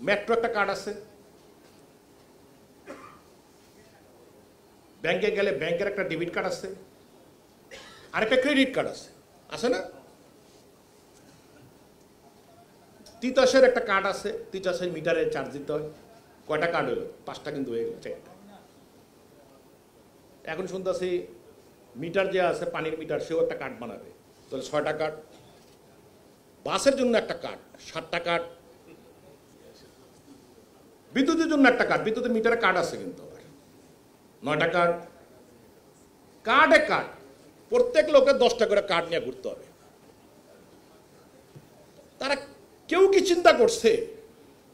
Metro একটা card আছে, ব্যাংকে গেলে ব্যাংকের একটা ডেবিট কার্ড আছে, আরেকটা ক্রেডিট কার্ড আছে না? তিতাসের একটা কার্ড আছে, তিতাসের মিটারে চার্জ দিতে হয়। কয়টা কার্ড হলো? 5টা কিন্তু হয়ে গেল, 4টা। এখন শুনতেছি মিটার যে আছে, পানির মিটার, সেও একটা কার্ড বানাবে, তাহলে 6টা কার্ড। বাসের জন্য একটা কার্ড, 7টা কার্ড। বিদ্যুতের জন্য একটা কার্ড, বিদ্যুতের মিটারে কার্ড আছে কিন্তু আবার 9টা কার্ড। কার্ডে কার্ড, প্রত্যেক লোকের 10টা করে কার্ড নিয়ে ঘুরতে হবে। তারা কেউ কি চিন্তা করছে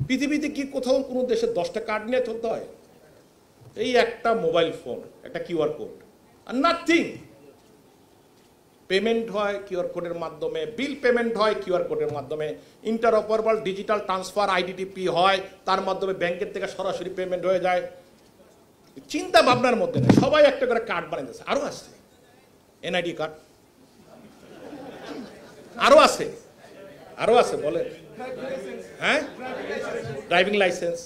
পৃথিবীতে কি কোথাও কোনো দেশে 10টা কার্ড নিয়ে চলতে হয়? এই একটা মোবাইল ফোন, একটা কিউআর কোড, আর নাথিং। পেমেন্ট হয় কিউআর কোডের মাধ্যমে, বিল পেমেন্ট হয় কিউআর কোডের মাধ্যমে, ইন্টারঅপারেবল ডিজিটাল ট্রান্সফার আইডিটিপি হয়, তার মাধ্যমে ব্যাংকের থেকে সরাসরি পেমেন্ট হয়ে যায়। চিন্তা ভাবনার মধ্যে নেই, সবাই একটা করে কার্ড বানিয়েছে। আরো আছে এনআইডি কার্ড, আরো আছে বলে, হ্যাঁ, ড্রাইভিং লাইসেন্স।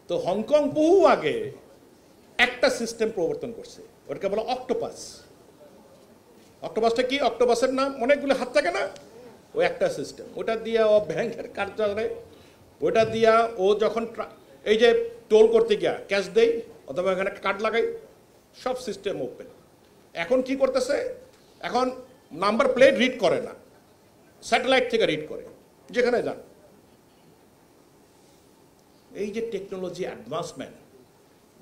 তো হংকং বহু আগে একটা সিস্টেম প্রবর্তন করছে, ওটাকে বলে অক্টোপাস। অক্টোপাসটা কি? অক্টোপাসের নাম অনেকগুলো হাত থাকে না, ও একটা সিস্টেম। ওটা দিয়ে ও ব্যাংকের কার্ড চলে, ওটা দিয়া ও যখন এই যে টোল করতে গিয়া ক্যাশ দেই অথবা এখানে কার্ড লাগাই, সব সিস্টেম ওপেন। এখন কি করতেছে, এখন নাম্বার প্লেট রিড করে না, স্যাটেলাইট থেকে রিড করে, যেখানে যান। এই যে টেকনোলজি অ্যাডভান্সমেন্ট,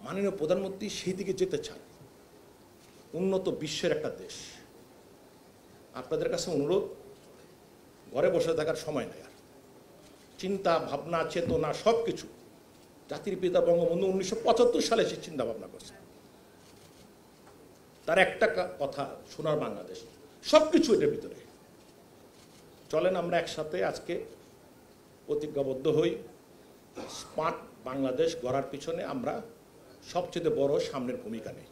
মাননীয় প্রধানমন্ত্রী সেই দিকে যেতে চান। উন্নত বিশ্বের একটা দেশ। আপনাদের কাছে অনুরোধ, ঘরে বসে থাকার সময় নাই আর। চিন্তা ভাবনা চেতনা সব কিছু জাতির পিতা বঙ্গবন্ধু 1975 সালে সে চিন্তা ভাবনা করছে। তার একটা কথা, সোনার বাংলাদেশ, সব কিছু এটার ভিতরে। চলেন আমরা একসাথে আজকে প্রতিজ্ঞাবদ্ধ হই, স্মার্ট বাংলাদেশ গড়ার পিছনে আমরা সবচেয়ে বড় সামনের ভূমিকা নেই।